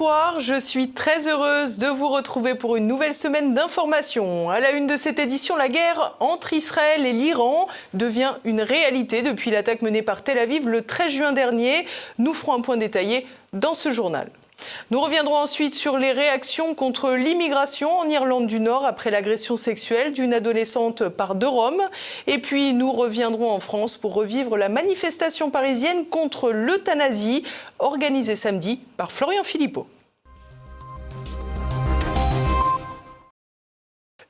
Bonsoir, je suis très heureuse de vous retrouver pour une nouvelle semaine d'information. À la une de cette édition, la guerre entre Israël et l'Iran devient une réalité depuis l'attaque menée par Tel Aviv le 13 juin dernier. Nous ferons un point détaillé dans ce journal. Nous reviendrons ensuite sur les réactions contre l'immigration en Irlande du Nord après l'agression sexuelle d'une adolescente par 2 Roms. Et puis nous reviendrons en France pour revivre la manifestation parisienne contre l'euthanasie organisée samedi par Florian Philippot.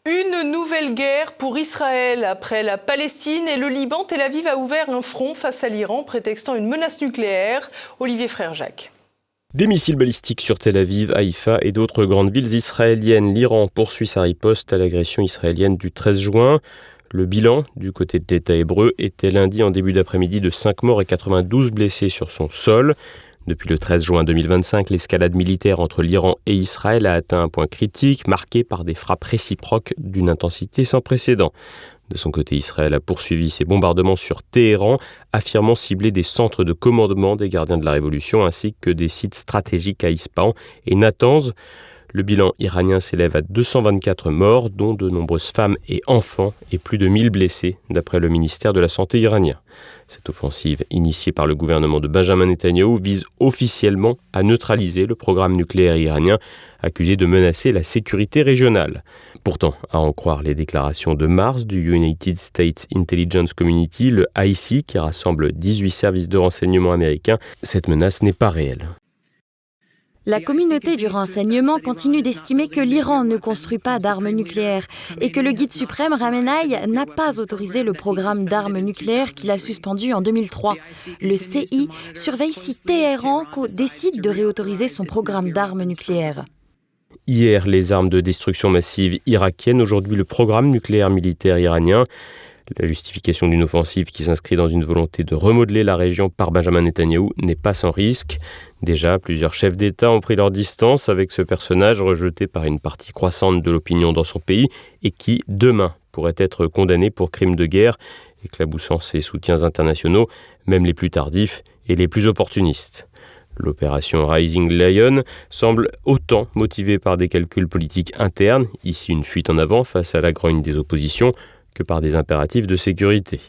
Une nouvelle guerre pour Israël. Après la Palestine et le Liban, Tel Aviv a ouvert un front face à l'Iran, prétextant une menace nucléaire. Olivier Frère-Jacques. Des missiles balistiques sur Tel Aviv, Haïfa et d'autres grandes villes israéliennes. L'Iran poursuit sa riposte à l'agression israélienne du 13 juin. Le bilan du côté de l'État hébreu était lundi en début d'après-midi de 5 morts et 92 blessés sur son sol. Depuis le 13 juin 2025, l'escalade militaire entre l'Iran et Israël a atteint un point critique, marqué par des frappes réciproques d'une intensité sans précédent. De son côté, Israël a poursuivi ses bombardements sur Téhéran, affirmant cibler des centres de commandement des gardiens de la Révolution ainsi que des sites stratégiques à Ispahan et Natanz. Le bilan iranien s'élève à 224 morts, dont de nombreuses femmes et enfants, et plus de 1000 blessés, d'après le ministère de la Santé iranien. Cette offensive, initiée par le gouvernement de Benjamin Netanyahou, vise officiellement à neutraliser le programme nucléaire iranien, accusé de menacer la sécurité régionale. Pourtant, à en croire les déclarations de mars du United States Intelligence Community, le IC, qui rassemble 18 services de renseignement américains, cette menace n'est pas réelle. La communauté du renseignement continue d'estimer que l'Iran ne construit pas d'armes nucléaires et que le guide suprême Khamenei n'a pas autorisé le programme d'armes nucléaires qu'il a suspendu en 2003. Le CI surveille si Téhéran décide de réautoriser son programme d'armes nucléaires. Hier, les armes de destruction massive irakiennes, aujourd'hui le programme nucléaire militaire iranien. La justification d'une offensive qui s'inscrit dans une volonté de remodeler la région par Benjamin Netanyahou n'est pas sans risque. Déjà, plusieurs chefs d'État ont pris leur distance avec ce personnage rejeté par une partie croissante de l'opinion dans son pays et qui, demain, pourrait être condamné pour crime de guerre, éclaboussant ses soutiens internationaux, même les plus tardifs et les plus opportunistes. L'opération Rising Lion semble autant motivée par des calculs politiques internes, ici une fuite en avant face à la grogne des oppositions, que par des impératifs de sécurité.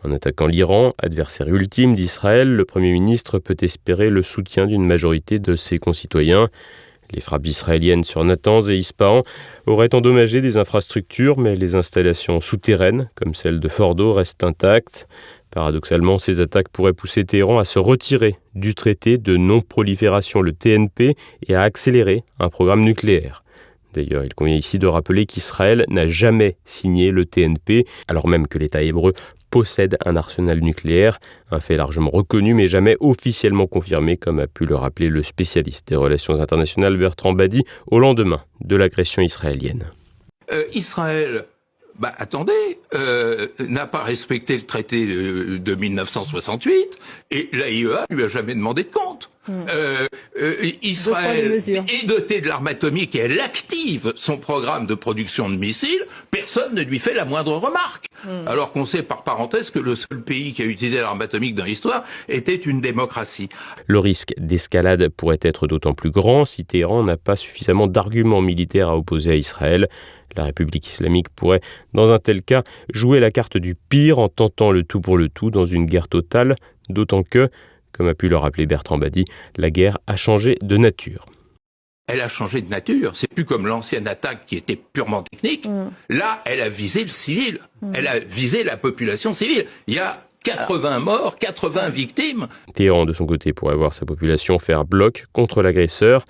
En attaquant l'Iran, adversaire ultime d'Israël, le Premier ministre peut espérer le soutien d'une majorité de ses concitoyens. Les frappes israéliennes sur Natanz et Ispahan auraient endommagé des infrastructures, mais les installations souterraines, comme celle de Fordo, restent intactes. Paradoxalement, ces attaques pourraient pousser Téhéran à se retirer du traité de non-prolifération, le TNP, et à accélérer un programme nucléaire. D'ailleurs, il convient ici de rappeler qu'Israël n'a jamais signé le TNP, alors même que l'État hébreu possède un arsenal nucléaire, un fait largement reconnu mais jamais officiellement confirmé, comme a pu le rappeler le spécialiste des relations internationales Bertrand Badi au lendemain de l'agression israélienne. Israël, n'a pas respecté le traité de 1968 et l'AIEA lui a jamais demandé de compte. Israël est doté de l'arme atomique et elle active son programme de production de missiles. Personne ne lui fait la moindre remarque. Alors qu'on sait par parenthèse que le seul pays qui a utilisé l'arme atomique dans l'histoire était une démocratie. Le risque d'escalade pourrait être d'autant plus grand si Téhéran n'a pas suffisamment d'arguments militaires à opposer à Israël. La République islamique pourrait, dans un tel cas, jouer la carte du pire en tentant le tout pour le tout dans une guerre totale, d'autant que, comme a pu le rappeler Bertrand Badi, la guerre a changé de nature. Elle a changé de nature. C'est plus comme l'ancienne attaque qui était purement technique. Là, elle a visé le civil. Elle a visé la population civile. Il y a 80 morts, 80 victimes. Téhéran, de son côté, pourrait voir sa population faire bloc contre l'agresseur.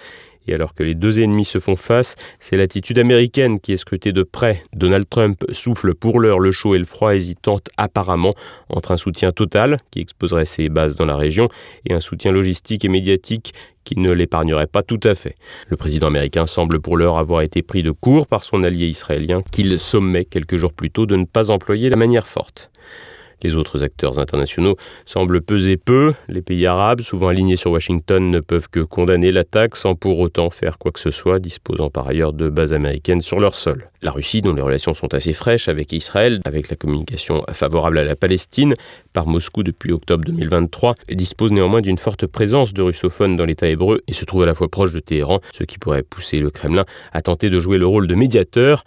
Et alors que les deux ennemis se font face, c'est l'attitude américaine qui est scrutée de près. Donald Trump souffle pour l'heure le chaud et le froid, hésitant apparemment entre un soutien total, qui exposerait ses bases dans la région, et un soutien logistique et médiatique qui ne l'épargnerait pas tout à fait. Le président américain semble pour l'heure avoir été pris de court par son allié israélien, qu'il sommait quelques jours plus tôt de ne pas employer la manière forte. Les autres acteurs internationaux semblent peser peu. Les pays arabes, souvent alignés sur Washington, ne peuvent que condamner l'attaque sans pour autant faire quoi que ce soit, disposant par ailleurs de bases américaines sur leur sol. La Russie, dont les relations sont assez fraîches avec Israël, avec la communication favorable à la Palestine, par Moscou depuis octobre 2023, dispose néanmoins d'une forte présence de russophones dans l'État hébreu et se trouve à la fois proche de Téhéran, ce qui pourrait pousser le Kremlin à tenter de jouer le rôle de médiateur.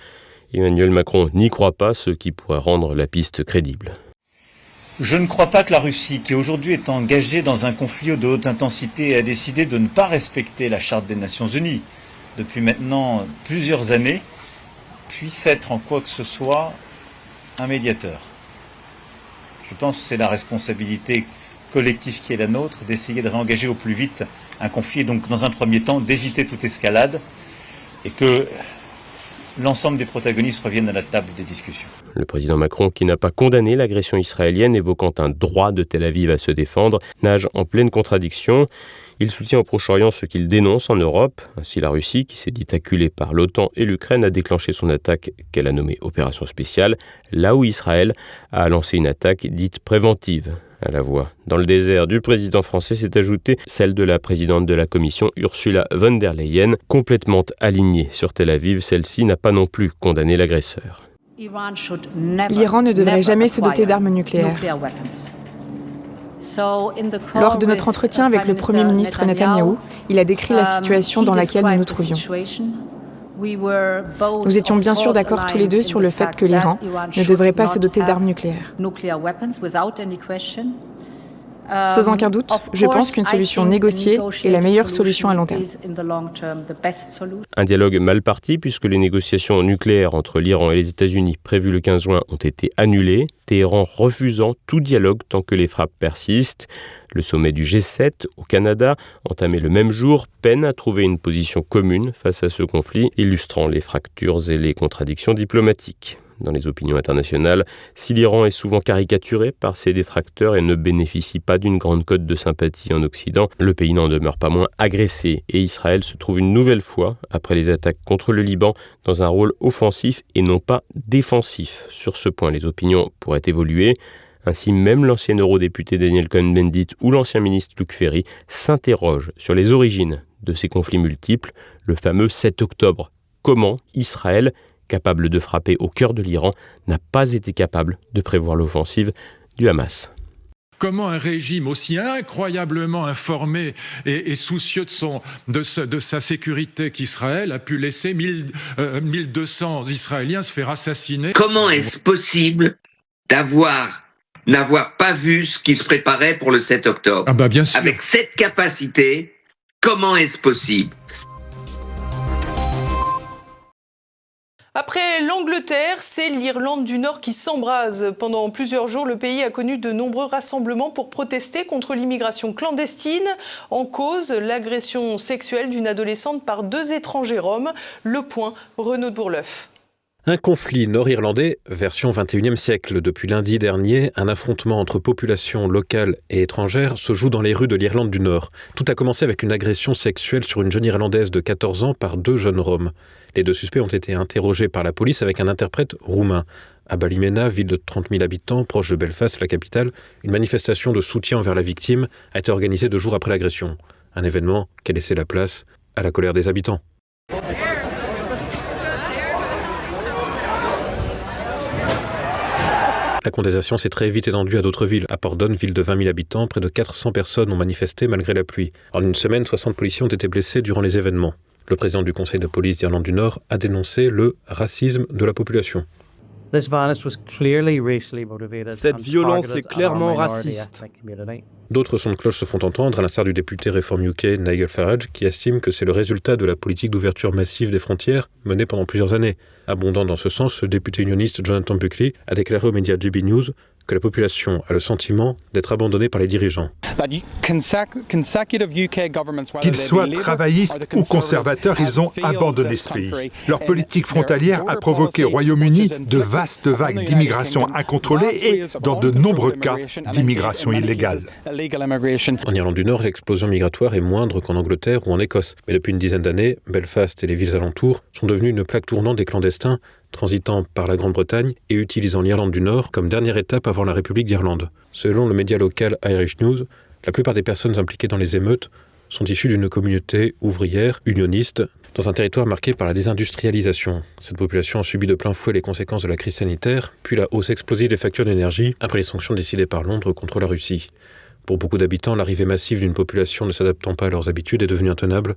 Emmanuel Macron n'y croit pas, ce qui pourrait rendre la piste crédible. Je ne crois pas que la Russie, qui aujourd'hui est engagée dans un conflit de haute intensité et a décidé de ne pas respecter la Charte des Nations Unies depuis maintenant plusieurs années, puisse être en quoi que ce soit un médiateur. Je pense que c'est la responsabilité collective qui est la nôtre d'essayer de réengager au plus vite un conflit et donc dans un premier temps d'éviter toute escalade et que l'ensemble des protagonistes reviennent à la table des discussions. Le président Macron, qui n'a pas condamné l'agression israélienne, évoquant un droit de Tel Aviv à se défendre, nage en pleine contradiction. Il soutient au Proche-Orient ce qu'il dénonce en Europe. Ainsi, la Russie, qui s'est dit acculée par l'OTAN et l'Ukraine, a déclenché son attaque qu'elle a nommée opération spéciale, là où Israël a lancé une attaque dite préventive. À la voix dans le désert du président français s'est ajoutée celle de la présidente de la Commission, Ursula von der Leyen, complètement alignée sur Tel Aviv. Celle-ci n'a pas non plus condamné l'agresseur. L'Iran ne devrait jamais se doter d'armes nucléaires. Lors de notre entretien avec le Premier ministre Netanyahou, il a décrit la situation dans laquelle nous nous trouvions. Nous étions bien sûr d'accord tous les deux sur le fait que l'Iran ne devrait pas se doter d'armes nucléaires. Sans aucun doute, je pense qu'une solution négociée est la meilleure solution à long terme. Un dialogue mal parti puisque les négociations nucléaires entre l'Iran et les États-Unis prévues le 15 juin ont été annulées, Téhéran refusant tout dialogue tant que les frappes persistent. Le sommet du G7 au Canada, entamé le même jour, peine à trouver une position commune face à ce conflit, illustrant les fractures et les contradictions diplomatiques. Dans les opinions internationales, si l'Iran est souvent caricaturé par ses détracteurs et ne bénéficie pas d'une grande cote de sympathie en Occident, le pays n'en demeure pas moins agressé et Israël se trouve une nouvelle fois, après les attaques contre le Liban, dans un rôle offensif et non pas défensif. Sur ce point, les opinions pourraient évoluer. Ainsi, même l'ancien eurodéputé Daniel Cohn-Bendit ou l'ancien ministre Luc Ferry s'interrogent sur les origines de ces conflits multiples, le fameux 7 octobre. Comment Israël, capable de frapper au cœur de l'Iran, n'a pas été capable de prévoir l'offensive du Hamas. Comment un régime aussi incroyablement informé et soucieux de sa sécurité qu'Israël a pu laisser 1200 Israéliens se faire assassiner? Comment est-ce possible n'avoir pas vu ce qui se préparait pour le 7 octobre? Bien sûr. Avec cette capacité, comment est-ce possible? Après l'Angleterre, c'est l'Irlande du Nord qui s'embrase. Pendant plusieurs jours, le pays a connu de nombreux rassemblements pour protester contre l'immigration clandestine. En cause, l'agression sexuelle d'une adolescente par 2 étrangers roms. Le Point, Renaud de Bourleuf. Un conflit nord-irlandais, version 21e siècle. Depuis lundi dernier, un affrontement entre populations locales et étrangères se joue dans les rues de l'Irlande du Nord. Tout a commencé avec une agression sexuelle sur une jeune Irlandaise de 14 ans par 2 jeunes Roms. Les 2 suspects ont été interrogés par la police avec un interprète roumain. À Ballymena, ville de 30 000 habitants, proche de Belfast, la capitale, une manifestation de soutien envers la victime a été organisée 2 jours après l'agression. Un événement qui a laissé la place à la colère des habitants. La contestation s'est très vite étendue à d'autres villes. À Pordon, ville de 20 000 habitants, près de 400 personnes ont manifesté malgré la pluie. En une semaine, 60 policiers ont été blessés durant les événements. Le président du conseil de police d'Irlande du Nord a dénoncé le racisme de la population. Cette violence est clairement raciste. D'autres sons de cloche se font entendre, à l'instar du député Reform UK Nigel Farage, qui estime que c'est le résultat de la politique d'ouverture massive des frontières menée pendant plusieurs années. Abondant dans ce sens, le député unioniste Jonathan Buckley a déclaré aux médias GB News que la population a le sentiment d'être abandonnée par les dirigeants. Qu'ils soient travaillistes ou conservateurs, ils ont abandonné ce pays. Leur politique frontalière a provoqué au Royaume-Uni de vastes vagues d'immigration incontrôlée et, dans de nombreux cas, d'immigration illégale. En Irlande du Nord, l'explosion migratoire est moindre qu'en Angleterre ou en Écosse. Mais depuis une dizaine d'années, Belfast et les villes alentours sont devenues une plaque tournante des clandestins, transitant par la Grande-Bretagne et utilisant l'Irlande du Nord comme dernière étape avant la République d'Irlande. Selon le média local Irish News, la plupart des personnes impliquées dans les émeutes sont issues d'une communauté ouvrière, unioniste, dans un territoire marqué par la désindustrialisation. Cette population a subi de plein fouet les conséquences de la crise sanitaire, puis la hausse explosive des factures d'énergie après les sanctions décidées par Londres contre la Russie. Pour beaucoup d'habitants, l'arrivée massive d'une population ne s'adaptant pas à leurs habitudes est devenue intenable,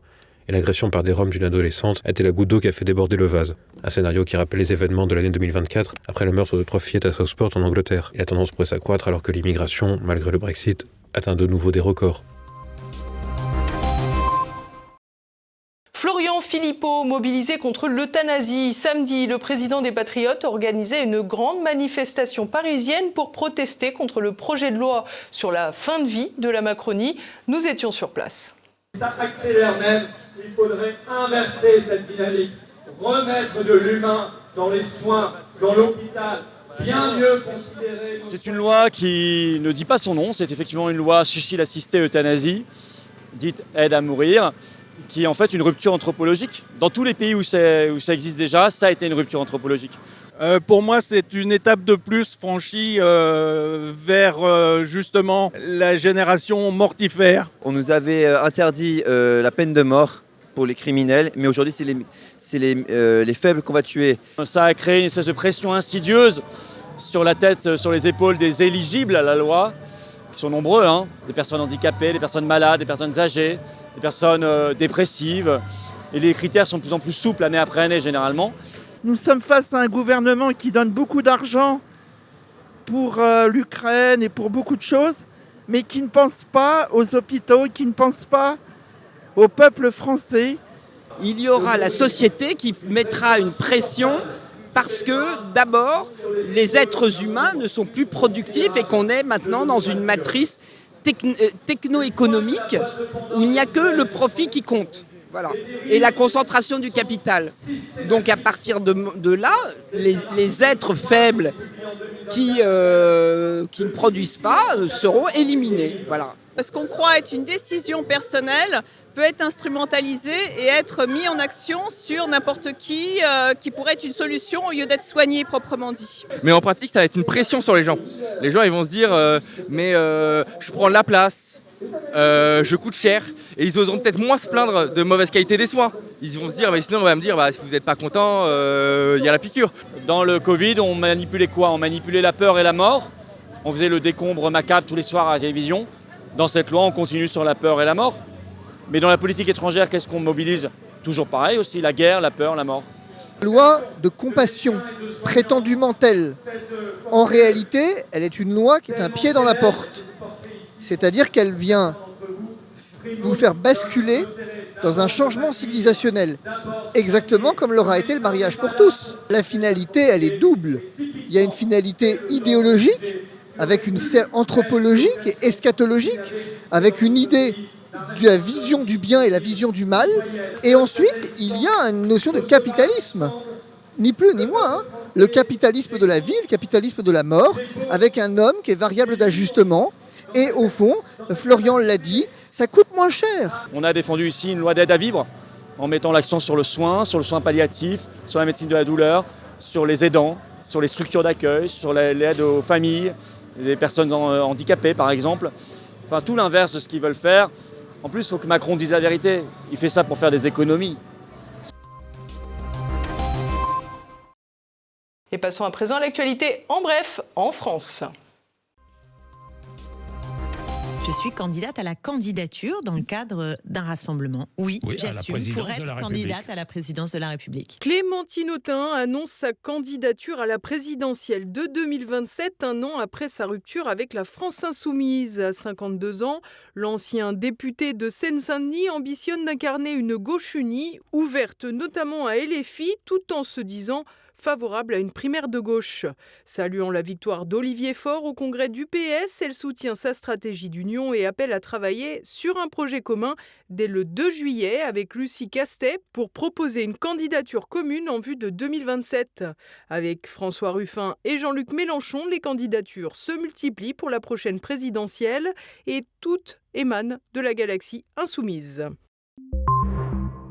et l'agression par des Roms d'une adolescente a été la goutte d'eau qui a fait déborder le vase. Un scénario qui rappelle les événements de l'année 2024, après le meurtre de 3 fillettes à Southport en Angleterre. Et la tendance pourrait s'accroître alors que l'immigration, malgré le Brexit, atteint de nouveau des records. Florian Philippot, mobilisé contre l'euthanasie. Samedi, le président des Patriotes organisait une grande manifestation parisienne pour protester contre le projet de loi sur la fin de vie de la Macronie. Nous étions sur place. Ça accélère même, il faudrait inverser cette dynamique, remettre de l'humain dans les soins, dans l'hôpital, bien mieux considérer... C'est une loi qui ne dit pas son nom, c'est effectivement une loi suicide assisté euthanasie, dite aide à mourir, qui est en fait une rupture anthropologique. Dans tous les pays où ça existe déjà, ça a été une rupture anthropologique. Pour moi, c'est une étape de plus franchie vers justement la génération mortifère. On nous avait interdit la peine de mort pour les criminels, mais aujourd'hui, c'est les faibles qu'on va tuer. Ça a créé une espèce de pression insidieuse sur la tête, sur les épaules des éligibles à la loi, qui sont nombreux, hein, des personnes handicapées, des personnes malades, des personnes âgées, des personnes dépressives. Et les critères sont de plus en plus souples année après année généralement. Nous sommes face à un gouvernement qui donne beaucoup d'argent pour l'Ukraine et pour beaucoup de choses, mais qui ne pense pas aux hôpitaux, qui ne pense pas au peuple français. Il y aura la société qui mettra une pression parce que, d'abord, les êtres humains ne sont plus productifs et qu'on est maintenant dans une matrice techno-économique où il n'y a que le profit qui compte. Voilà. Et la concentration du capital. Donc à partir de là, les êtres faibles qui ne produisent pas seront éliminés. Voilà. Ce qu'on croit être une décision personnelle peut être instrumentalisé et être mis en action sur n'importe qui pourrait être une solution au lieu d'être soigné proprement dit. Mais en pratique, ça va être une pression sur les gens. Les gens ils vont se dire je prends la place, je coûte cher, et ils oseront peut-être moins se plaindre de mauvaise qualité des soins. Ils vont se dire sinon on va me dire si vous n'êtes pas content, il y a la piqûre. Dans le Covid, on manipulait quoi? On manipulait la peur et la mort. On faisait le décombre macabre tous les soirs à la télévision. Dans cette loi, on continue sur la peur et la mort. Mais dans la politique étrangère, qu'est-ce qu'on mobilise? Toujours pareil aussi, la guerre, la peur, la mort. Loi de compassion, prétendument telle. En réalité, elle est une loi qui est un pied dans la porte. C'est-à-dire qu'elle vient vous faire basculer dans un changement civilisationnel. Exactement comme l'aura été le mariage pour tous. La finalité, elle est double. Il y a une finalité idéologique, avec une anthropologique et eschatologique, avec une idée de la vision du bien et la vision du mal. Et ensuite, il y a une notion de capitalisme, ni plus ni moins. Le capitalisme de la vie, le capitalisme de la mort, avec un homme qui est variable d'ajustement. Et au fond, Florian l'a dit, ça coûte moins cher. On a défendu ici une loi d'aide à vivre, en mettant l'accent sur le soin palliatif, sur la médecine de la douleur, sur les aidants, sur les structures d'accueil, sur l'aide aux familles, les personnes handicapées par exemple. Enfin, tout l'inverse de ce qu'ils veulent faire. En plus, il faut que Macron dise la vérité. Il fait ça pour faire des économies. Et passons à présent à l'actualité en bref, en France. Je suis candidate à la candidature dans le cadre d'un rassemblement. Oui, j'assume pour être candidate à la présidence de la République. Clémentine Autain annonce sa candidature à la présidentielle de 2027, un an après sa rupture avec la France Insoumise. À 52 ans, l'ancien député de Seine-Saint-Denis ambitionne d'incarner une gauche unie, ouverte notamment à LFI, tout en se disant favorable à une primaire de gauche. Saluant la victoire d'Olivier Faure au congrès du PS, elle soutient sa stratégie d'union et appelle à travailler sur un projet commun dès le 2 juillet avec Lucie Castet pour proposer une candidature commune en vue de 2027. Avec François Ruffin et Jean-Luc Mélenchon, les candidatures se multiplient pour la prochaine présidentielle et toutes émanent de la galaxie insoumise.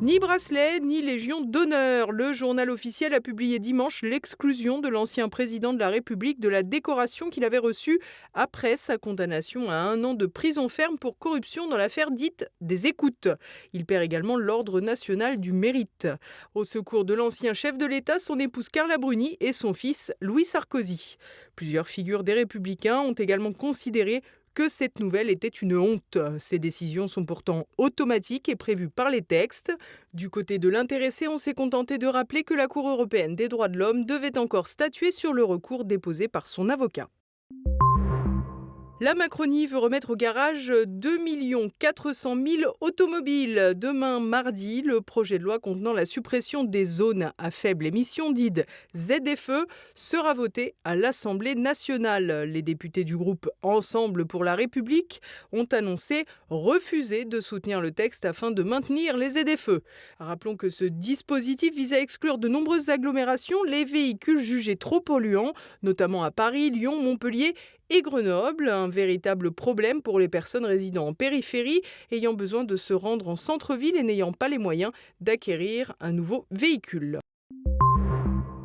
Ni bracelet, ni légion d'honneur. Le journal officiel a publié dimanche l'exclusion de l'ancien président de la République de la décoration qu'il avait reçue après sa condamnation à 1 an de prison ferme pour corruption dans l'affaire dite des écoutes. Il perd également l'Ordre national du mérite. Au secours de l'ancien chef de l'État, son épouse Carla Bruni et son fils Louis Sarkozy. Plusieurs figures des Républicains ont également considéré que cette nouvelle était une honte. Ces décisions sont pourtant automatiques et prévues par les textes. Du côté de l'intéressé, on s'est contenté de rappeler que la Cour européenne des droits de l'homme devait encore statuer sur le recours déposé par son avocat. La Macronie veut remettre au garage 2 400 000 automobiles. Demain, mardi, le projet de loi contenant la suppression des zones à faible émission, dites ZFE, sera voté à l'Assemblée nationale. Les députés du groupe Ensemble pour la République ont annoncé refuser de soutenir le texte afin de maintenir les ZFE. Rappelons que ce dispositif vise à exclure de nombreuses agglomérations les véhicules jugés trop polluants, notamment à Paris, Lyon, Montpellier et Grenoble, un véritable problème pour les personnes résidant en périphérie, ayant besoin de se rendre en centre-ville et n'ayant pas les moyens d'acquérir un nouveau véhicule.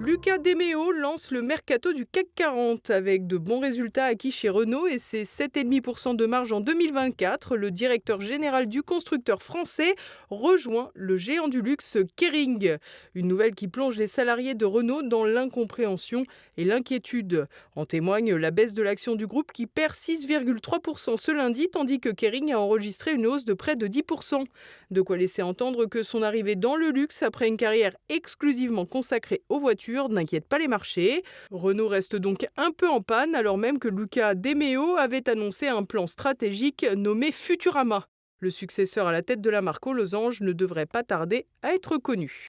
Luca De Meo lance le mercato du CAC 40 avec de bons résultats acquis chez Renault et ses 7,5% de marge en 2024. Le directeur général du constructeur français rejoint le géant du luxe Kering. Une nouvelle qui plonge les salariés de Renault dans l'incompréhension et l'inquiétude. En témoigne la baisse de l'action du groupe qui perd 6,3% ce lundi, tandis que Kering a enregistré une hausse de près de 10%. De quoi laisser entendre que son arrivée dans le luxe après une carrière exclusivement consacrée aux voitures n'inquiète pas les marchés. Renault reste donc un peu en panne alors même que Luca De Meo avait annoncé un plan stratégique nommé Futurama. Le successeur à la tête de la marque aux losanges ne devrait pas tarder à être connu.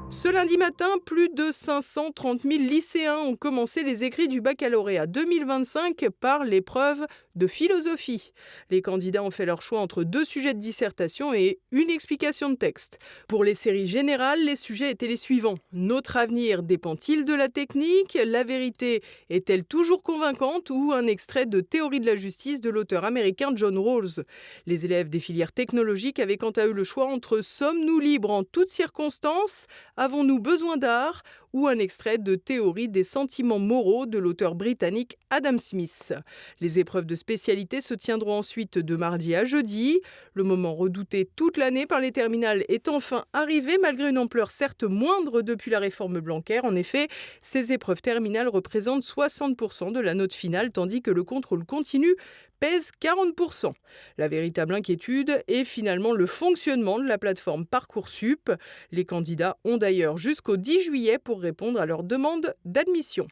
Ce lundi matin, plus de 530 000 lycéens ont commencé les écrits du baccalauréat 2025 par l'épreuve de philosophie. Les candidats ont fait leur choix entre 2 sujets de dissertation et une explication de texte. Pour les séries générales, les sujets étaient les suivants. Notre avenir dépend-il de la technique ? La vérité est-elle toujours convaincante ? Ou un extrait de Théorie de la justice de l'auteur américain John Rawls. Les élèves des filières technologiques avaient quant à eux le choix entre sommes-nous libres en toutes circonstances ? Avons-nous besoin d'art ? Ou un extrait de Théorie des sentiments moraux de l'auteur britannique Adam Smith. Les épreuves de spécialité se tiendront ensuite de mardi à jeudi. Le moment redouté toute l'année par les terminales est enfin arrivé malgré une ampleur certes moindre depuis la réforme Blanquer. En effet, ces épreuves terminales représentent 60% de la note finale tandis que le contrôle continu pèse 40%. La véritable inquiétude est finalement le fonctionnement de la plateforme Parcoursup. Les candidats ont d'ailleurs jusqu'au 10 juillet pour répondre à leur demande d'admission.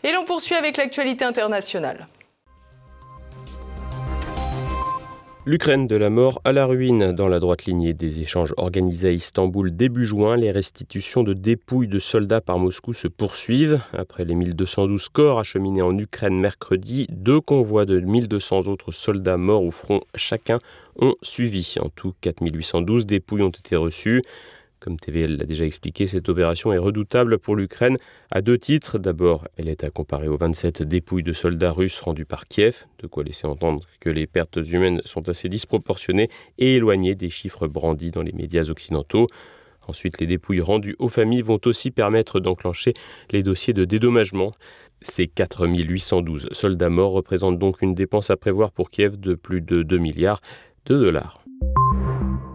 Et l'on poursuit avec l'actualité internationale. L'Ukraine de la mort à la ruine. Dans la droite lignée des échanges organisés à Istanbul début juin, les restitutions de dépouilles de soldats par Moscou se poursuivent. Après les 1212 corps acheminés en Ukraine mercredi, 2 convois de 1200 autres soldats morts au front chacun ont suivi. En tout, 4812 dépouilles ont été reçues. Comme TVL l'a déjà expliqué, cette opération est redoutable pour l'Ukraine à 2 titres. D'abord, elle est à comparer aux 27 dépouilles de soldats russes rendues par Kiev, de quoi laisser entendre que les pertes humaines sont assez disproportionnées et éloignées des chiffres brandis dans les médias occidentaux. Ensuite, les dépouilles rendues aux familles vont aussi permettre d'enclencher les dossiers de dédommagement. Ces 4812 soldats morts représentent donc une dépense à prévoir pour Kiev de plus de 2 milliards de dollars.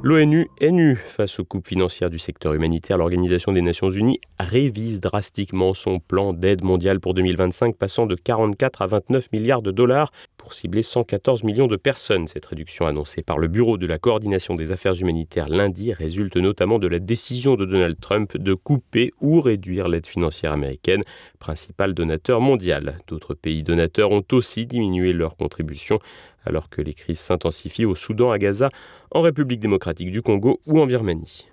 L'ONU est nue face aux coupes financières du secteur humanitaire. L'Organisation des Nations Unies révise drastiquement son plan d'aide mondiale pour 2025, passant de 44 à 29 milliards de dollars pour cibler 114 millions de personnes. Cette réduction annoncée par le Bureau de la coordination des affaires humanitaires lundi résulte notamment de la décision de Donald Trump de couper ou réduire l'aide financière américaine, principal donateur mondial. D'autres pays donateurs ont aussi diminué leur contribution alors que les crises s'intensifient au Soudan, à Gaza, en République démocratique du Congo ou en Birmanie.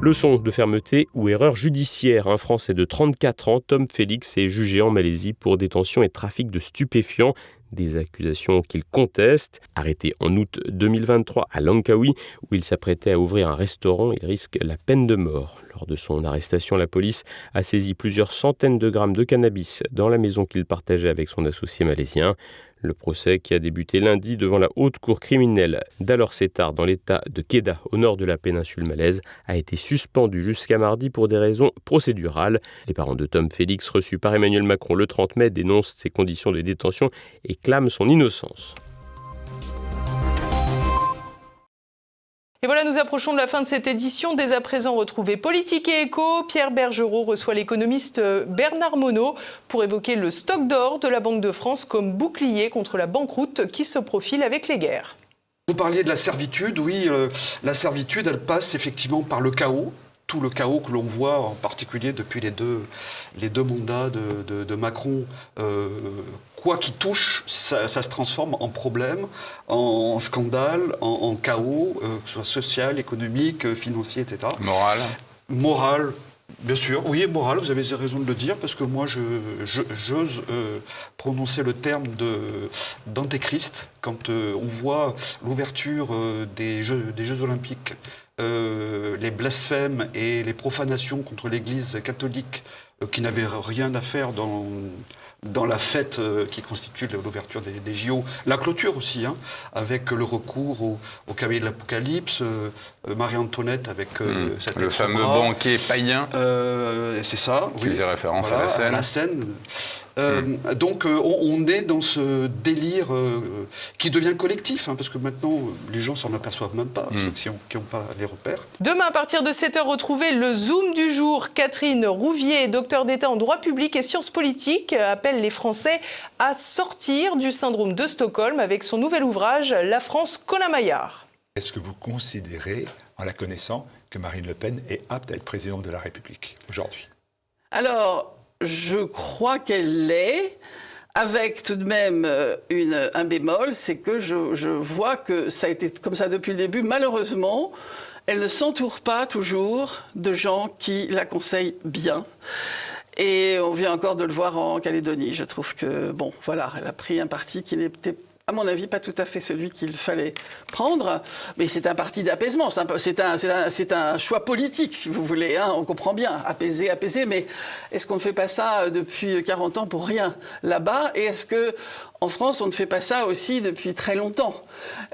Leçon de fermeté ou erreur judiciaire. Un Français de 34 ans, Tom Félix, est jugé en Malaisie pour détention et trafic de stupéfiants. des accusations qu'il conteste. Arrêté en août 2023 à Langkawi, où il s'apprêtait à ouvrir un restaurant, il risque la peine de mort. Lors de son arrestation, la police a saisi plusieurs centaines de grammes de cannabis dans la maison qu'il partageait avec son associé malaisien. Le procès, qui a débuté lundi devant la haute cour criminelle d'Alor-Setar dans l'état de Kedah, au nord de la péninsule malaise, a été suspendu jusqu'à mardi pour des raisons procédurales. Les parents de Tom Félix, reçus par Emmanuel Macron le 30 mai, dénoncent ses conditions de détention et clament son innocence. Et voilà, nous approchons de la fin de cette édition. Dès à présent, retrouvez Politique et Éco. Pierre Bergerot reçoit l'économiste Bernard Monod pour évoquer le stock d'or de la Banque de France comme bouclier contre la banqueroute qui se profile avec les guerres. Vous parliez de la servitude, oui, la servitude, elle passe effectivement par le chaos. Tout le chaos que l'on voit, en particulier depuis les deux mandats de Macron, quoi qu'il touche, ça se transforme en problème, en scandale, en chaos, que ce soit social, économique, financier, etc. Moral, bien sûr, oui, moral, vous avez raison de le dire, parce que moi, j'ose prononcer le terme d'antéchrist quand on voit l'ouverture des Jeux Olympiques, les blasphèmes et les profanations contre l'Église catholique qui n'avaient rien à faire dans la fête qui constitue l'ouverture des JO, la clôture aussi, hein, avec le recours au cavalier de l'Apocalypse, Marie-Antoinette avec cette le fameux banquet païen. C'est ça, qui faisait référence à la Seine. Donc on est dans ce délire qui devient collectif, hein, parce que maintenant les gens s'en aperçoivent même pas, ceux qui n'ont pas les repères. Demain à partir de 7h, retrouvez le Zoom du jour. Catherine Rouvier, docteur d'État en droit public et sciences politiques, appelle les Français à sortir du syndrome de Stockholm avec son nouvel ouvrage « La France Colin-Maillard ». Est-ce que vous considérez, en la connaissant, que Marine Le Pen est apte à être présidente de la République aujourd'hui ? Alors, je crois qu'elle l'est, avec tout de même un bémol, c'est que je vois que ça a été comme ça depuis le début. Malheureusement, elle ne s'entoure pas toujours de gens qui la conseillent bien. Et on vient encore de le voir en Calédonie. Je trouve que, bon, voilà, elle a pris un parti qui n'était, à mon avis, pas tout à fait celui qu'il fallait prendre. Mais c'est un parti d'apaisement. C'est un choix politique, si vous voulez. Hein, on comprend bien. Apaiser. Mais est-ce qu'on ne fait pas ça depuis 40 ans pour rien là-bas? Et est-ce que en France, on ne fait pas ça aussi depuis très longtemps?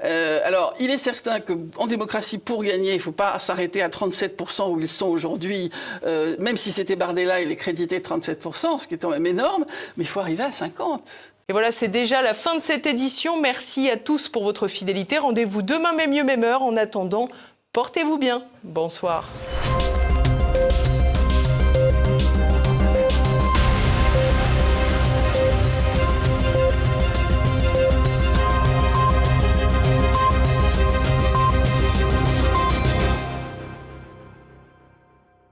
Alors, il est certain qu'en démocratie, pour gagner, il ne faut pas s'arrêter à 37% où ils sont aujourd'hui. Même si c'était Bardella, il est crédité 37%, ce qui est quand même énorme. Mais il faut arriver à 50%. Et voilà, c'est déjà la fin de cette édition. Merci à tous pour votre fidélité. Rendez-vous demain, même lieu, même heure. En attendant, portez-vous bien. Bonsoir.